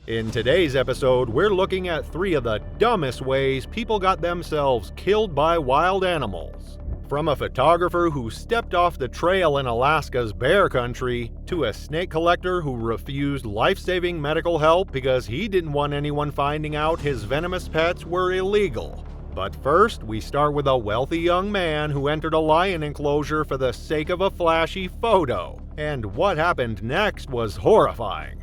In today's episode, we're looking at 3 of the dumbest ways people got themselves killed by wild animals. From a photographer who stepped off the trail in Alaska's bear country, to a snake collector who refused life-saving medical help because he didn't want anyone finding out his venomous pets were illegal. But first, we start with a wealthy young man who entered a lion enclosure for the sake of a flashy photo. And what happened next was horrifying.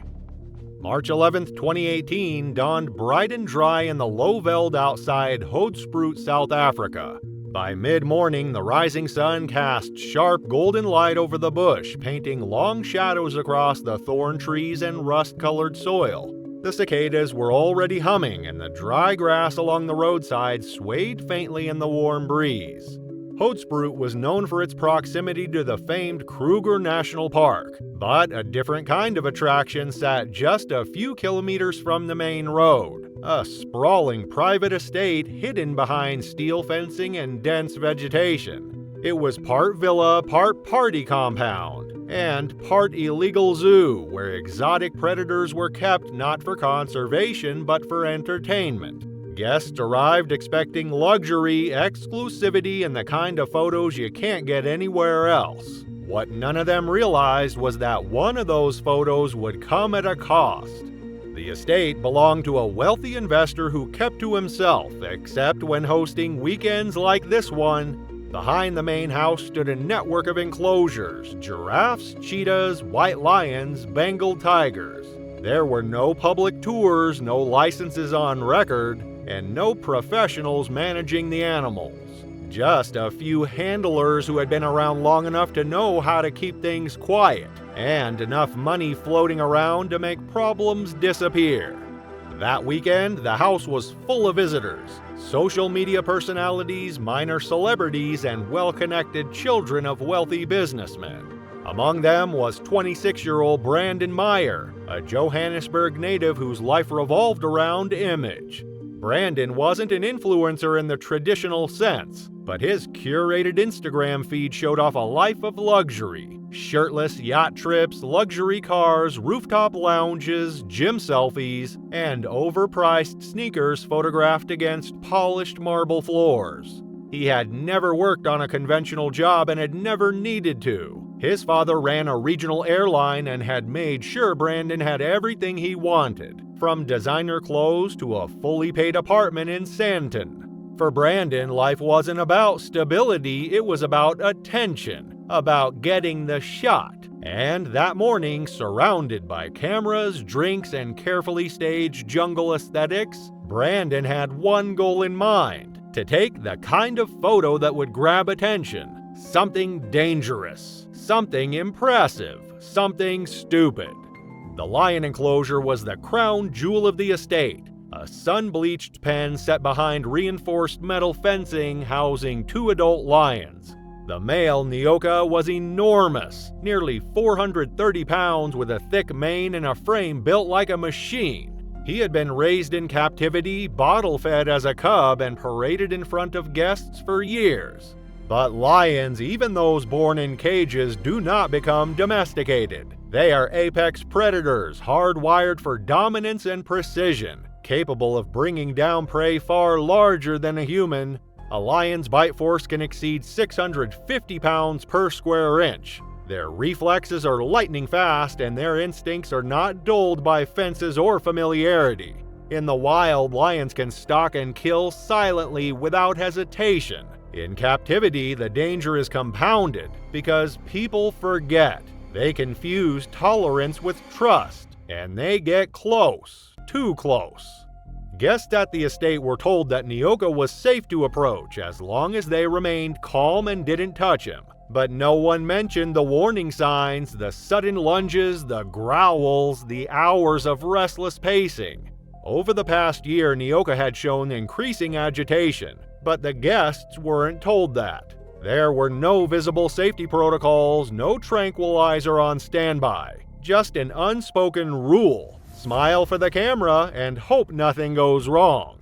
March 11, 2018 dawned bright and dry in the low-veld outside Hoedspruit, South Africa. By mid-morning, the rising sun cast sharp golden light over the bush, painting long shadows across the thorn trees and rust-colored soil. The cicadas were already humming, and the dry grass along the roadside swayed faintly in the warm breeze. Hoedspruit was known for its proximity to the famed Kruger National Park, but a different kind of attraction sat just a few kilometers from the main road, a sprawling private estate hidden behind steel fencing and dense vegetation. It was part villa, part party compound, and part illegal zoo, where exotic predators were kept not for conservation but for entertainment. Guests arrived expecting luxury, exclusivity, and the kind of photos you can't get anywhere else. What none of them realized was that one of those photos would come at a cost. The estate belonged to a wealthy investor who kept to himself, except when hosting weekends like this one. Behind the main house stood a network of enclosures: giraffes, cheetahs, white lions, Bengal tigers. There were no public tours, no licenses on record, and no professionals managing the animals. Just a few handlers who had been around long enough to know how to keep things quiet, and enough money floating around to make problems disappear. That weekend, the house was full of visitors, social media personalities, minor celebrities, and well-connected children of wealthy businessmen. Among them was 26-year-old Brandon Meyer, a Johannesburg native whose life revolved around image. Brandon wasn't an influencer in the traditional sense, but his curated Instagram feed showed off a life of luxury. Shirtless yacht trips, luxury cars, rooftop lounges, gym selfies, and overpriced sneakers photographed against polished marble floors. He had never worked on a conventional job and had never needed to. His father ran a regional airline and had made sure Brandon had everything he wanted, from designer clothes to a fully paid apartment in Sandton. For Brandon, life wasn't about stability, it was about attention, about getting the shot. And that morning, surrounded by cameras, drinks, and carefully staged jungle aesthetics, Brandon had one goal in mind: to take the kind of photo that would grab attention. Something dangerous, something impressive, something stupid. The lion enclosure was the crown jewel of the estate, a sun-bleached pen set behind reinforced metal fencing housing 2 adult lions. The male, Nyoka, was enormous, nearly 430 pounds with a thick mane and a frame built like a machine. He had been raised in captivity, bottle-fed as a cub, and paraded in front of guests for years. But lions, even those born in cages, do not become domesticated. They are apex predators, hardwired for dominance and precision, capable of bringing down prey far larger than a human. A lion's bite force can exceed 650 pounds per square inch. Their reflexes are lightning fast, and their instincts are not dulled by fences or familiarity. In the wild, lions can stalk and kill silently without hesitation. In captivity, the danger is compounded because people forget. They confuse tolerance with trust, and they get close, too close. Guests at the estate were told that Nyoka was safe to approach as long as they remained calm and didn't touch him. But no one mentioned the warning signs, the sudden lunges, the growls, the hours of restless pacing. Over the past year, Nyoka had shown increasing agitation, but the guests weren't told that. There were no visible safety protocols, no tranquilizer on standby, just an unspoken rule: smile for the camera and hope nothing goes wrong.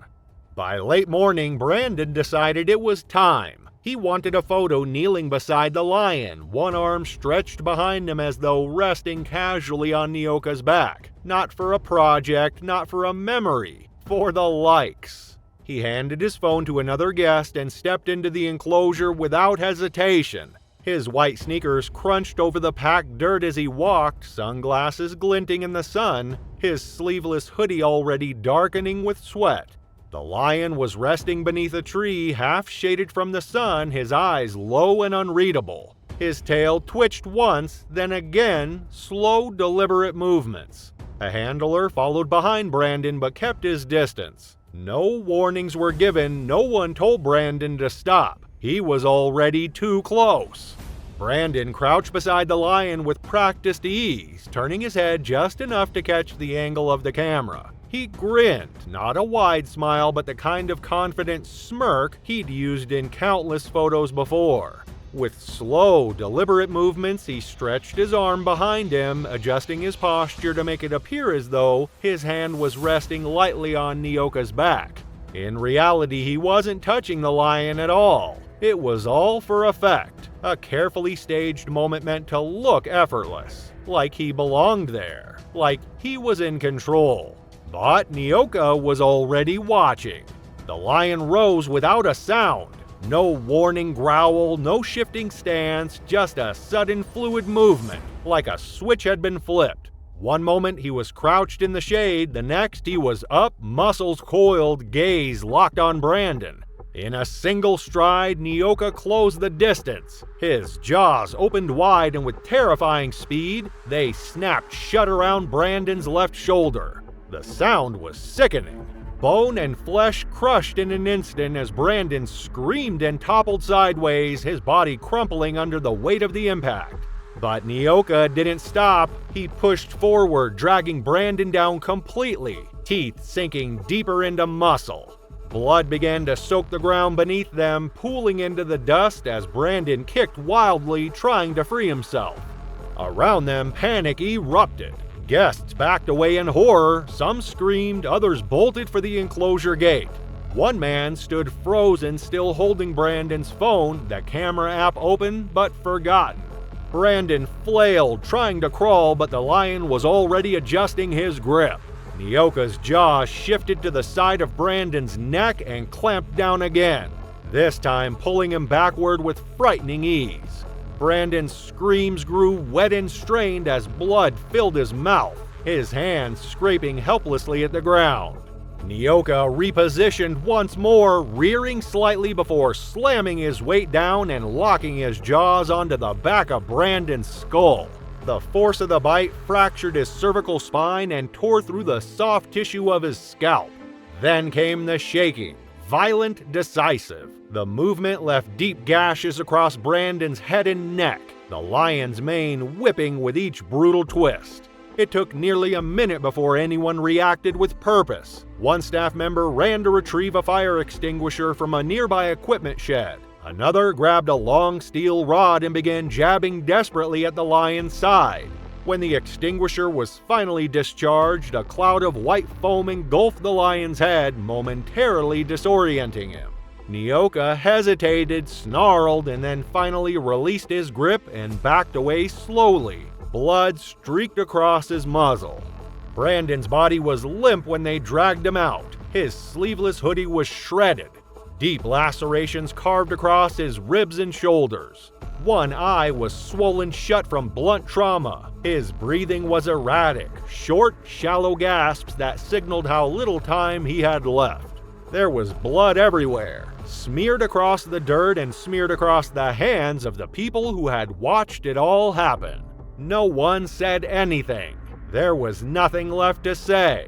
By late morning, Brandon decided it was time. He wanted a photo kneeling beside the lion, one arm stretched behind him as though resting casually on Nyoka's back. Not for a project, not for a memory, for the likes. He handed his phone to another guest and stepped into the enclosure without hesitation. His white sneakers crunched over the packed dirt as he walked, sunglasses glinting in the sun, his sleeveless hoodie already darkening with sweat. The lion was resting beneath a tree, half shaded from the sun, his eyes low and unreadable. His tail twitched once, then again, slow, deliberate movements. A handler followed behind Brandon but kept his distance. No warnings were given, no one told Brandon to stop. He was already too close. Brandon crouched beside the lion with practiced ease, turning his head just enough to catch the angle of the camera. He grinned, not a wide smile, but the kind of confident smirk he'd used in countless photos before. With slow, deliberate movements, he stretched his arm behind him, adjusting his posture to make it appear as though his hand was resting lightly on Nyoka's back. In reality, he wasn't touching the lion at all. It was all for effect, a carefully staged moment meant to look effortless, like he belonged there, like he was in control. But Nyoka was already watching. The lion rose without a sound. No warning growl, no shifting stance, just a sudden fluid movement, like a switch had been flipped. One moment he was crouched in the shade, the next he was up, muscles coiled, gaze locked on Brandon. In a single stride, Nyoka closed the distance. His jaws opened wide and with terrifying speed, they snapped shut around Brandon's left shoulder. The sound was sickening. Bone and flesh crushed in an instant as Brandon screamed and toppled sideways, his body crumpling under the weight of the impact. But Nyoka didn't stop. He pushed forward, dragging Brandon down completely, teeth sinking deeper into muscle. Blood began to soak the ground beneath them, pooling into the dust as Brandon kicked wildly, trying to free himself. Around them, panic erupted. Guests backed away in horror, some screamed, others bolted for the enclosure gate. One man stood frozen, still holding Brandon's phone, the camera app open but forgotten. Brandon flailed, trying to crawl, but the lion was already adjusting his grip. Nyoka's jaw shifted to the side of Brandon's neck and clamped down again, this time pulling him backward with frightening ease. Brandon's screams grew wet and strained as blood filled his mouth, his hands scraping helplessly at the ground. Nyoka repositioned once more, rearing slightly before slamming his weight down and locking his jaws onto the back of Brandon's skull. The force of the bite fractured his cervical spine and tore through the soft tissue of his scalp. Then came the shaking. Violent, decisive. The movement left deep gashes across Brandon's head and neck, the lion's mane whipping with each brutal twist. It took nearly a minute before anyone reacted with purpose. One staff member ran to retrieve a fire extinguisher from a nearby equipment shed. Another grabbed a long steel rod and began jabbing desperately at the lion's side. When the extinguisher was finally discharged, a cloud of white foam engulfed the lion's head, momentarily disorienting him. Nyoka hesitated, snarled, and then finally released his grip and backed away slowly. Blood streaked across his muzzle. Brandon's body was limp when they dragged him out. His sleeveless hoodie was shredded. Deep lacerations carved across his ribs and shoulders. One eye was swollen shut from blunt trauma. His breathing was erratic, short, shallow gasps that signaled how little time he had left. There was blood everywhere, smeared across the dirt and smeared across the hands of the people who had watched it all happen. No one said anything. There was nothing left to say.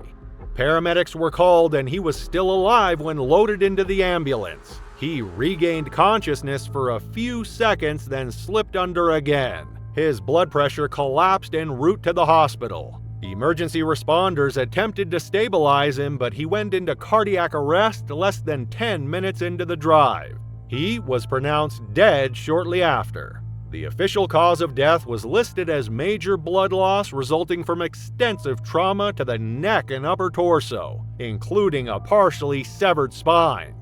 Paramedics were called and he was still alive when loaded into the ambulance. He regained consciousness for a few seconds, then slipped under again. His blood pressure collapsed en route to the hospital. Emergency responders attempted to stabilize him, but he went into cardiac arrest less than 10 minutes into the drive. He was pronounced dead shortly after. The official cause of death was listed as major blood loss resulting from extensive trauma to the neck and upper torso, including a partially severed spine.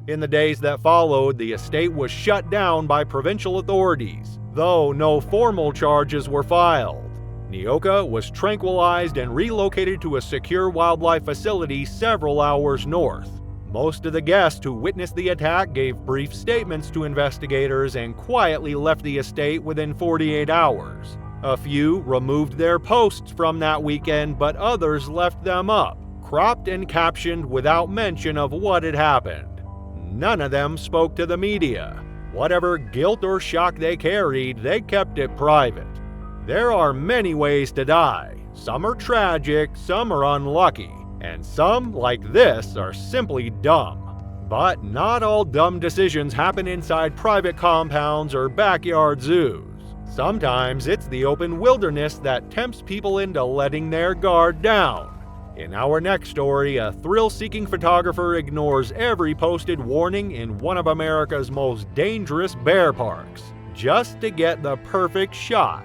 In the days that followed, the estate was shut down by provincial authorities, though no formal charges were filed. Nyoka was tranquilized and relocated to a secure wildlife facility several hours north. Most of the guests who witnessed the attack gave brief statements to investigators and quietly left the estate within 48 hours. A few removed their posts from that weekend, but others left them up, cropped and captioned without mention of what had happened. None of them spoke to the media. Whatever guilt or shock they carried, they kept it private. There are many ways to die. Some are tragic, some are unlucky, and some, like this, are simply dumb. But not all dumb decisions happen inside private compounds or backyard zoos. Sometimes it's the open wilderness that tempts people into letting their guard down. In our next story, a thrill-seeking photographer ignores every posted warning in one of America's most dangerous bear parks, just to get the perfect shot.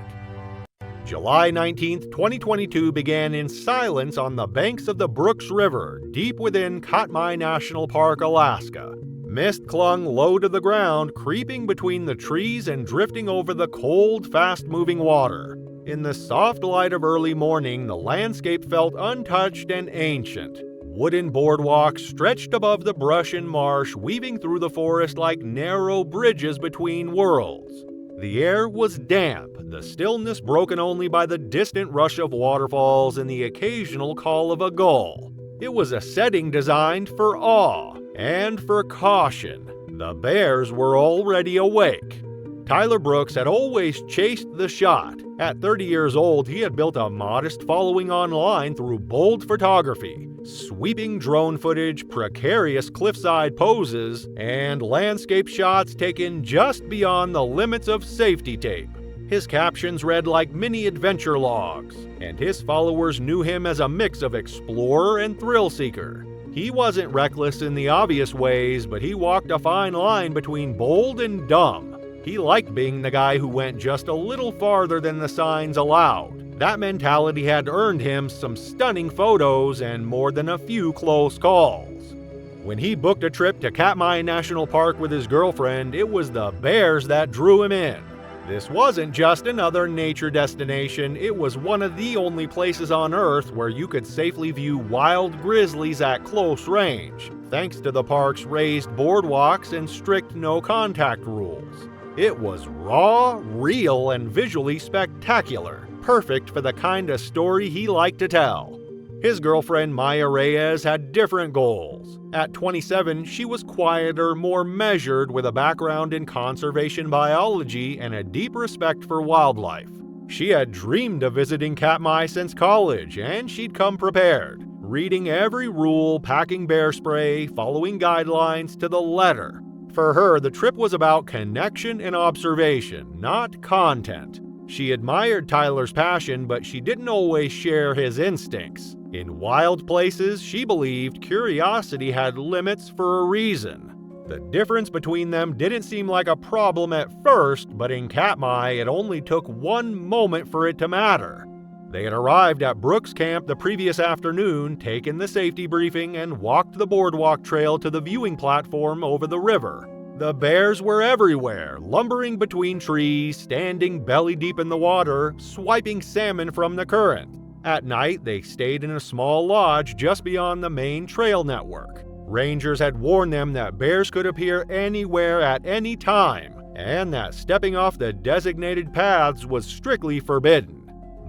July 19, 2022 began in silence on the banks of the Brooks River, deep within Katmai National Park, Alaska. Mist clung low to the ground, creeping between the trees and drifting over the cold, fast-moving water. In the soft light of early morning, the landscape felt untouched and ancient. Wooden boardwalks stretched above the brush and marsh, weaving through the forest like narrow bridges between worlds. The air was damp, the stillness broken only by the distant rush of waterfalls and the occasional call of a gull. It was a setting designed for awe and for caution. The bears were already awake. Tyler Brooks had always chased the shot. At 30 years old, he had built a modest following online through bold photography, sweeping drone footage, precarious cliffside poses, and landscape shots taken just beyond the limits of safety tape. His captions read like mini adventure logs, and his followers knew him as a mix of explorer and thrill seeker. He wasn't reckless in the obvious ways, but he walked a fine line between bold and dumb. He liked being the guy who went just a little farther than the signs allowed. That mentality had earned him some stunning photos and more than a few close calls. When he booked a trip to Katmai National Park with his girlfriend, it was the bears that drew him in. This wasn't just another nature destination, it was one of the only places on Earth where you could safely view wild grizzlies at close range, thanks to the park's raised boardwalks and strict no-contact rules. It was raw, real, and visually spectacular, perfect for the kind of story he liked to tell. His girlfriend Maya Reyes had different goals. At 27, she was quieter, more measured, with a background in conservation biology and a deep respect for wildlife. She had dreamed of visiting Katmai since college, and she'd come prepared, reading every rule, packing bear spray, following guidelines to the letter. For her, the trip was about connection and observation, not content. She admired Tyler's passion, but she didn't always share his instincts. In wild places, she believed curiosity had limits for a reason. The difference between them didn't seem like a problem at first, but in Katmai, it only took one moment for it to matter. They had arrived at Brooks Camp the previous afternoon, taken the safety briefing, and walked the boardwalk trail to the viewing platform over the river. The bears were everywhere, lumbering between trees, standing belly deep in the water, swiping salmon from the current. At night, they stayed in a small lodge just beyond the main trail network. Rangers had warned them that bears could appear anywhere at any time, and that stepping off the designated paths was strictly forbidden.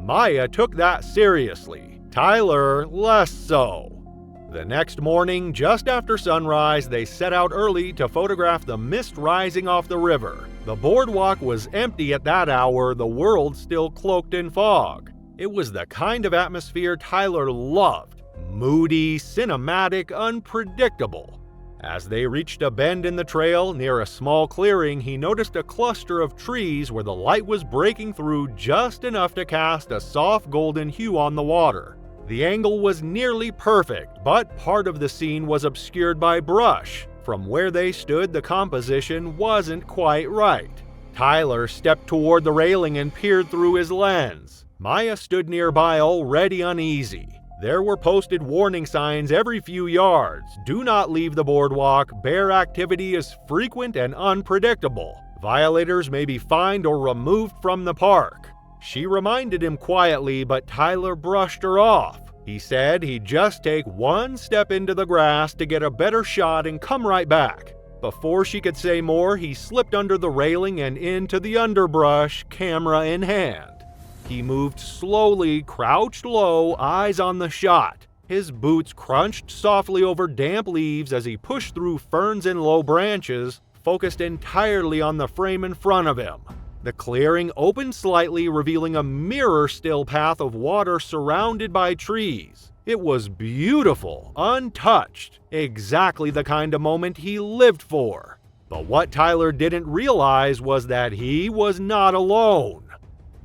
Maya took that seriously. Tyler, less so. The next morning, just after sunrise, they set out early to photograph the mist rising off the river. The boardwalk was empty at that hour, the world still cloaked in fog. It was the kind of atmosphere Tyler loved. Moody, cinematic, unpredictable. As they reached a bend in the trail near a small clearing, he noticed a cluster of trees where the light was breaking through just enough to cast a soft golden hue on the water. The angle was nearly perfect, but part of the scene was obscured by brush. From where they stood, the composition wasn't quite right. Tyler stepped toward the railing and peered through his lens. Maya stood nearby, already uneasy. There were posted warning signs every few yards. Do not leave the boardwalk. Bear activity is frequent and unpredictable. Violators may be fined or removed from the park. She reminded him quietly, but Tyler brushed her off. He said he'd just take one step into the grass to get a better shot and come right back. Before she could say more, he slipped under the railing and into the underbrush, camera in hand. He moved slowly, crouched low, eyes on the shot. His boots crunched softly over damp leaves as he pushed through ferns and low branches, focused entirely on the frame in front of him. The clearing opened slightly, revealing a mirror-still path of water surrounded by trees. It was beautiful, untouched, exactly the kind of moment he lived for. But what Tyler didn't realize was that he was not alone.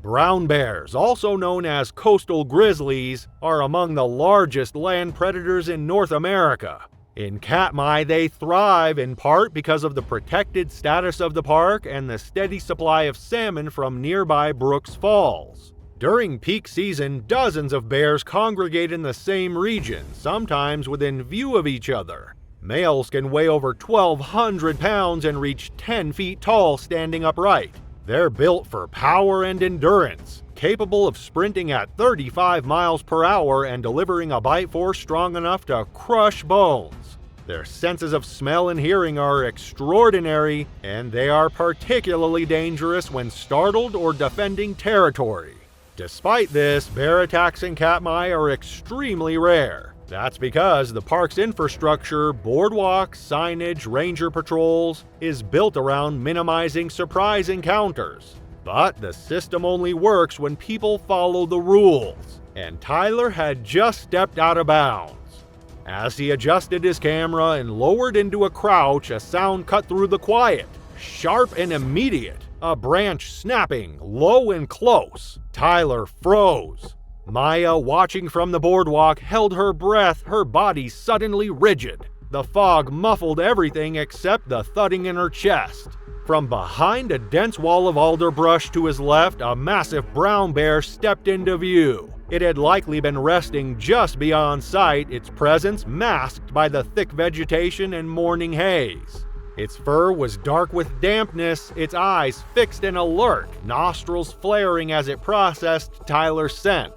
Brown bears, also known as coastal grizzlies, are among the largest land predators in North America. In Katmai, they thrive in part because of the protected status of the park and the steady supply of salmon from nearby Brooks Falls. During peak season, dozens of bears congregate in the same region, sometimes within view of each other. Males can weigh over 1,200 pounds and reach 10 feet tall standing upright. They're built for power and endurance, capable of sprinting at 35 miles per hour and delivering a bite force strong enough to crush bones. Their senses of smell and hearing are extraordinary, and they are particularly dangerous when startled or defending territory. Despite this, bear attacks in Katmai are extremely rare. That's because the park's infrastructure, boardwalks, signage, ranger patrols, is built around minimizing surprise encounters. But the system only works when people follow the rules, and Tyler had just stepped out of bounds. As he adjusted his camera and lowered into a crouch, a sound cut through the quiet, sharp and immediate, a branch snapping, low and close. Tyler froze. Maya, watching from the boardwalk, held her breath, her body suddenly rigid. The fog muffled everything except the thudding in her chest. From behind a dense wall of alderbrush to his left, a massive brown bear stepped into view. It had likely been resting just beyond sight, its presence masked by the thick vegetation and morning haze. Its fur was dark with dampness, its eyes fixed and alert, nostrils flaring as it processed Tyler's scent.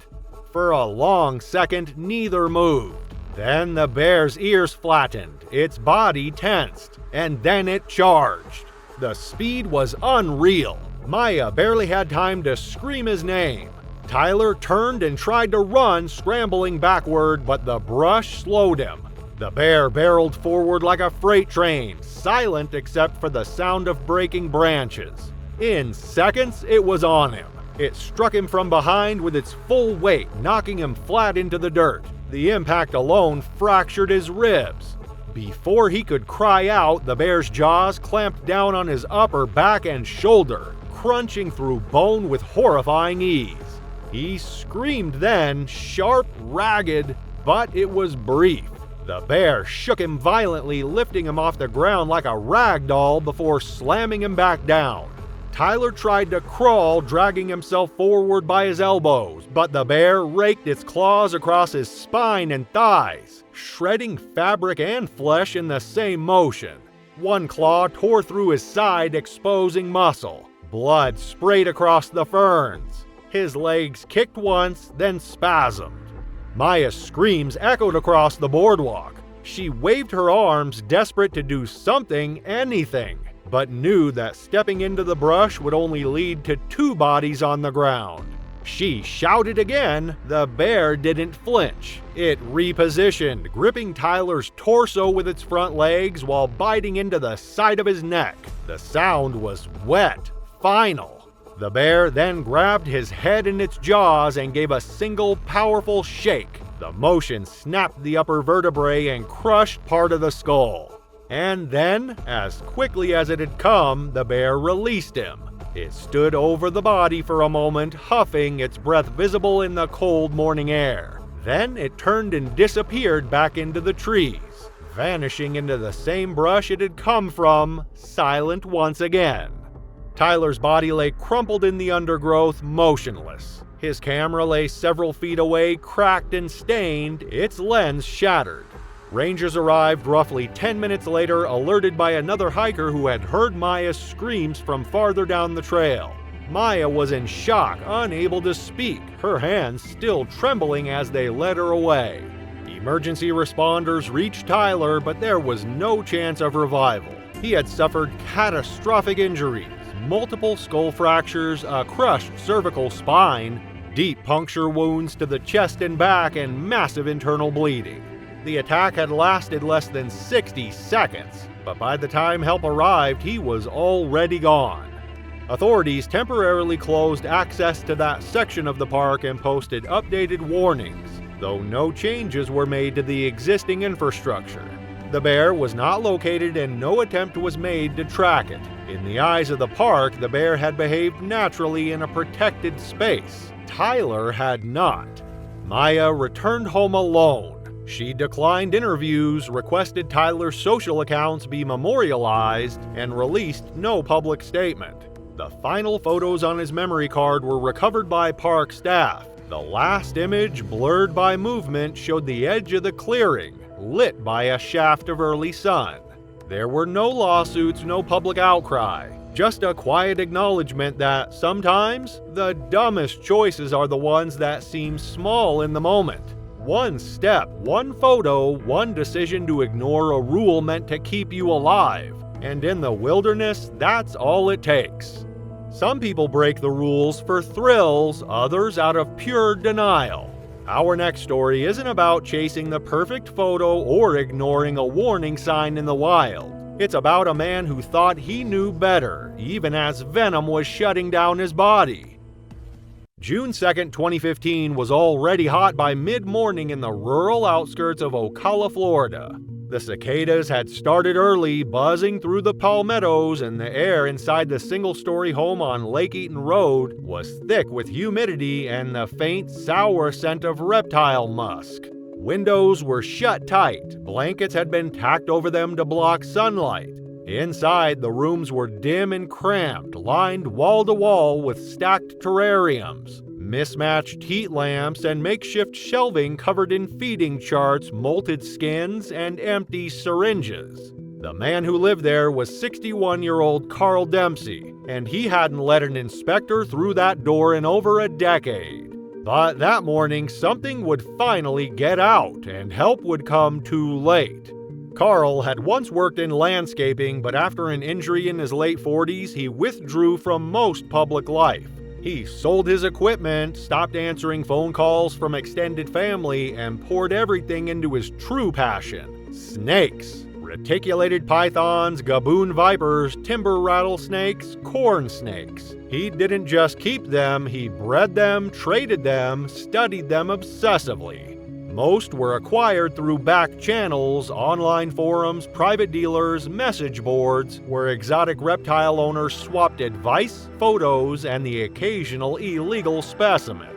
For a long second, neither moved. Then the bear's ears flattened, its body tensed, and then it charged. The speed was unreal. Maya barely had time to scream his name. Tyler turned and tried to run, scrambling backward, but the brush slowed him. The bear barreled forward like a freight train, silent except for the sound of breaking branches. In seconds, it was on him. It struck him from behind with its full weight, knocking him flat into the dirt. The impact alone fractured his ribs. Before he could cry out, the bear's jaws clamped down on his upper back and shoulder, crunching through bone with horrifying ease. He screamed then, sharp, ragged, but it was brief. The bear shook him violently, lifting him off the ground like a rag doll before slamming him back down. Tyler tried to crawl, dragging himself forward by his elbows, but the bear raked its claws across his spine and thighs, shredding fabric and flesh in the same motion. One claw tore through his side, exposing muscle. Blood sprayed across the ferns. His legs kicked once, then spasmed. Maya's screams echoed across the boardwalk. She waved her arms, desperate to do something, anything, but knew that stepping into the brush would only lead to two bodies on the ground. She shouted again. The bear didn't flinch. It repositioned, gripping Tyler's torso with its front legs while biting into the side of his neck. The sound was wet, final. The bear then grabbed his head in its jaws and gave a single powerful shake. The motion snapped the upper vertebrae and crushed part of the skull. And then, as quickly as it had come, the bear released him. It stood over the body for a moment, huffing, its breath visible in the cold morning air. Then it turned and disappeared back into the trees, vanishing into the same brush it had come from, silent once again. Tyler's body lay crumpled in the undergrowth, motionless. His camera lay several feet away, cracked and stained, its lens shattered. Rangers arrived roughly 10 minutes later, alerted by another hiker who had heard Maya's screams from farther down the trail. Maya was in shock, unable to speak, her hands still trembling as they led her away. Emergency responders reached Tyler, but there was no chance of revival. He had suffered catastrophic injuries, multiple skull fractures, a crushed cervical spine, deep puncture wounds to the chest and back, and massive internal bleeding. The attack had lasted less than 60 seconds, but by the time help arrived, he was already gone. Authorities temporarily closed access to that section of the park and posted updated warnings, though no changes were made to the existing infrastructure. The bear was not located and no attempt was made to track it. In the eyes of the park, the bear had behaved naturally in a protected space. Tyler had not. Maya returned home alone. She declined interviews, requested Tyler's social accounts be memorialized, and released no public statement. The final photos on his memory card were recovered by park staff. The last image, blurred by movement, showed the edge of the clearing, lit by a shaft of early sun. There were no lawsuits, no public outcry, just a quiet acknowledgement that sometimes the dumbest choices are the ones that seem small in the moment. One step, one photo, one decision to ignore a rule meant to keep you alive. And in the wilderness, that's all it takes. Some people break the rules for thrills, others out of pure denial. Our next story isn't about chasing the perfect photo or ignoring a warning sign in the wild. It's about a man who thought he knew better, even as venom was shutting down his body. June 2, 2015 was already hot by mid-morning in the rural outskirts of Ocala, Florida. The cicadas had started early, buzzing through the palmettos, and the air inside the single-story home on Lake Eaton Road was thick with humidity and the faint, sour scent of reptile musk. Windows were shut tight, blankets had been tacked over them to block sunlight. Inside, the rooms were dim and cramped, lined wall to wall with stacked terrariums, mismatched heat lamps, and makeshift shelving covered in feeding charts, molted skins, and empty syringes. The man who lived there was 61-year-old Carl Dempsey, and he hadn't let an inspector through that door in over a decade. But that morning, something would finally get out, and help would come too late. Carl had once worked in landscaping, but after an injury in his late 40s, he withdrew from most public life. He sold his equipment, stopped answering phone calls from extended family, and poured everything into his true passion: snakes. Reticulated pythons, gaboon vipers, timber rattlesnakes, corn snakes. He didn't just keep them, he bred them, traded them, studied them obsessively. Most were acquired through back channels, online forums, private dealers, message boards, where exotic reptile owners swapped advice, photos, and the occasional illegal specimen.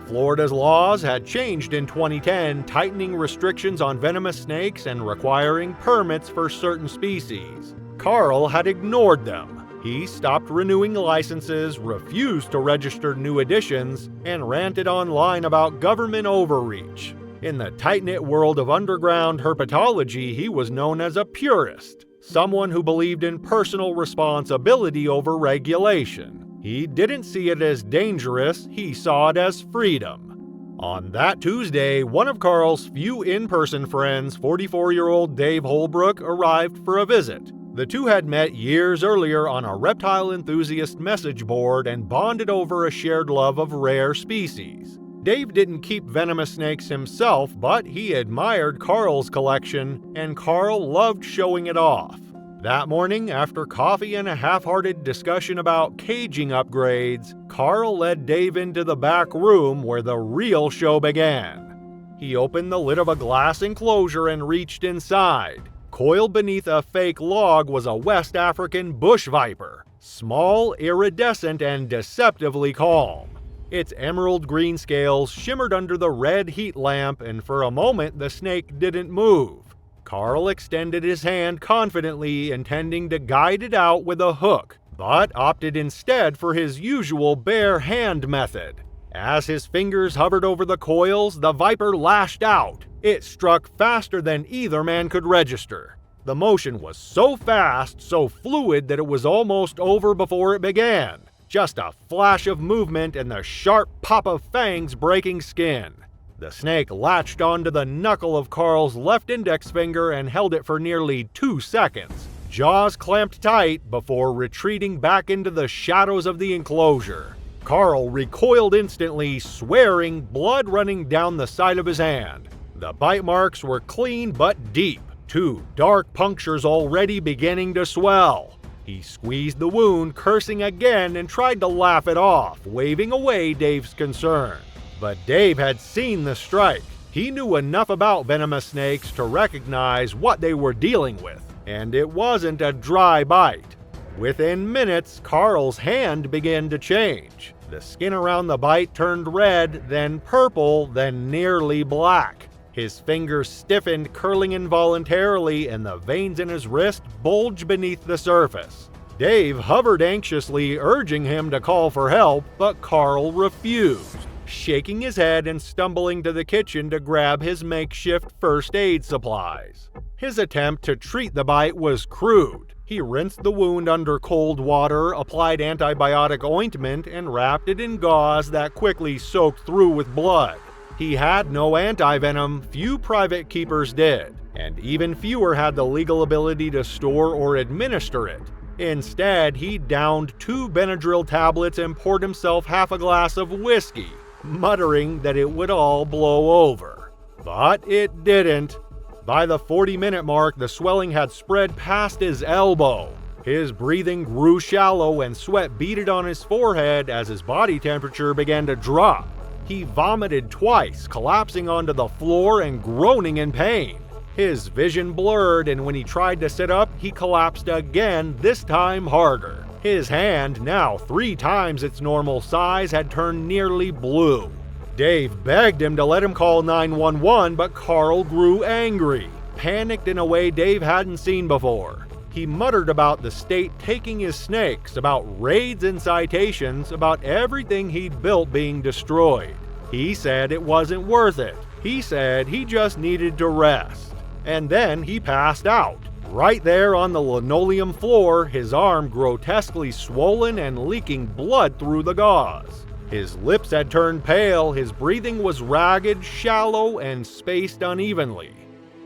Florida's laws had changed in 2010, tightening restrictions on venomous snakes and requiring permits for certain species. Carl had ignored them. He stopped renewing licenses, refused to register new additions, and ranted online about government overreach. In the tight-knit world of underground herpetology, he was known as a purist, someone who believed in personal responsibility over regulation. He didn't see it as dangerous, he saw it as freedom. On that Tuesday, one of Carl's few in-person friends, 44-year-old Dave Holbrook, arrived for a visit. The two had met years earlier on a reptile enthusiast message board and bonded over a shared love of rare species. Dave didn't keep venomous snakes himself, but he admired Carl's collection, and Carl loved showing it off. That morning, after coffee and a half-hearted discussion about caging upgrades, Carl led Dave into the back room where the real show began. He opened the lid of a glass enclosure and reached inside. Coiled beneath a fake log was a West African bush viper, small, iridescent, and deceptively calm. Its emerald green scales shimmered under the red heat lamp, and for a moment the snake didn't move. Carl extended his hand confidently, intending to guide it out with a hook, but opted instead for his usual bare hand method. As his fingers hovered over the coils, the viper lashed out. It struck faster than either man could register. The motion was so fast, so fluid that it was almost over before it began. Just a flash of movement and the sharp pop of fangs breaking skin. The snake latched onto the knuckle of Carl's left index finger and held it for nearly 2 seconds. Jaws clamped tight before retreating back into the shadows of the enclosure. Carl recoiled instantly, swearing, blood running down the side of his hand. The bite marks were clean but deep, 2 dark punctures already beginning to swell. He squeezed the wound, cursing again, and tried to laugh it off, waving away Dave's concern. But Dave had seen the strike. He knew enough about venomous snakes to recognize what they were dealing with, and it wasn't a dry bite. Within minutes, Carl's hand began to change. The skin around the bite turned red, then purple, then nearly black. His fingers stiffened, curling involuntarily, and the veins in his wrist bulged beneath the surface. Dave hovered anxiously, urging him to call for help, but Carl refused, shaking his head and stumbling to the kitchen to grab his makeshift first aid supplies. His attempt to treat the bite was crude. He rinsed the wound under cold water, applied antibiotic ointment, and wrapped it in gauze that quickly soaked through with blood. He had no antivenom, few private keepers did, and even fewer had the legal ability to store or administer it. Instead, he downed 2 Benadryl tablets and poured himself half a glass of whiskey, muttering that it would all blow over. But it didn't. By the 40-minute mark, the swelling had spread past his elbow. His breathing grew shallow and sweat beaded on his forehead as his body temperature began to drop. He vomited twice, collapsing onto the floor and groaning in pain. His vision blurred, and when he tried to sit up, he collapsed again, this time harder. His hand, now 3 times its normal size, had turned nearly blue. Dave begged him to let him call 911, but Carl grew angry, panicked in a way Dave hadn't seen before. He muttered about the state taking his snakes, about raids and citations, about everything he'd built being destroyed. He said it wasn't worth it. He said he just needed to rest. And then he passed out. Right there on the linoleum floor, his arm grotesquely swollen and leaking blood through the gauze. His lips had turned pale, his breathing was ragged, shallow, and spaced unevenly.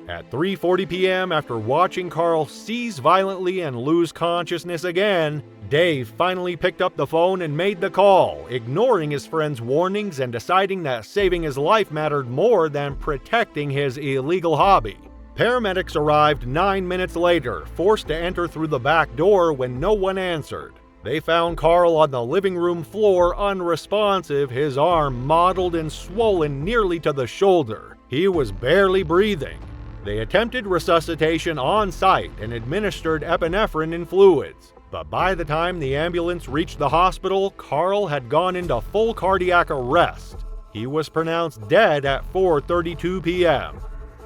At 3:40 p.m., after watching Carl seize violently and lose consciousness again, Dave finally picked up the phone and made the call, ignoring his friend's warnings and deciding that saving his life mattered more than protecting his illegal hobby. Paramedics arrived 9 minutes later, forced to enter through the back door when no one answered. They found Carl on the living room floor, unresponsive, his arm mottled and swollen nearly to the shoulder. He was barely breathing. They attempted resuscitation on site and administered epinephrine in fluids. But by the time the ambulance reached the hospital, Carl had gone into full cardiac arrest. He was pronounced dead at 4:32 p.m.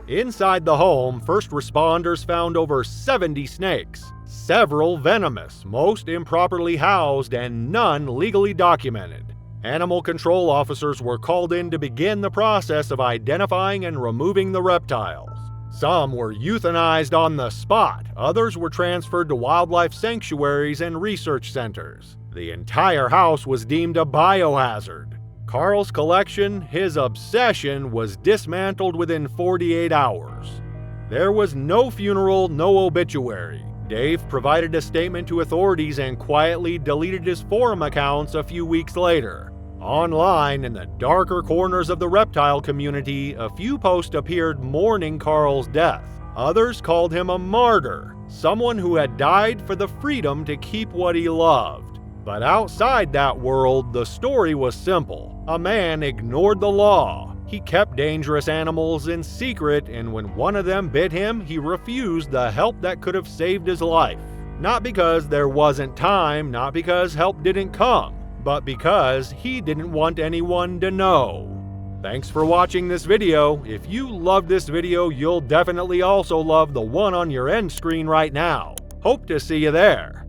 Inside the home, first responders found over 70 snakes, several venomous, most improperly housed, and none legally documented. Animal control officers were called in to begin the process of identifying and removing the reptiles. Some were euthanized on the spot, others were transferred to wildlife sanctuaries and research centers. The entire house was deemed a biohazard. Carl's collection, his obsession, was dismantled within 48 hours. There was no funeral, no obituary. Dave provided a statement to authorities and quietly deleted his forum accounts a few weeks later. Online, in the darker corners of the reptile community, a few posts appeared mourning Carl's death. Others called him a martyr, someone who had died for the freedom to keep what he loved. But outside that world, the story was simple. A man ignored the law. He kept dangerous animals in secret, and when one of them bit him, he refused the help that could have saved his life. Not because there wasn't time, not because help didn't come, but because he didn't want anyone to know. Thanks for watching this video. If you loved this video, you'll definitely also love the one on your end screen right now. Hope to see you there.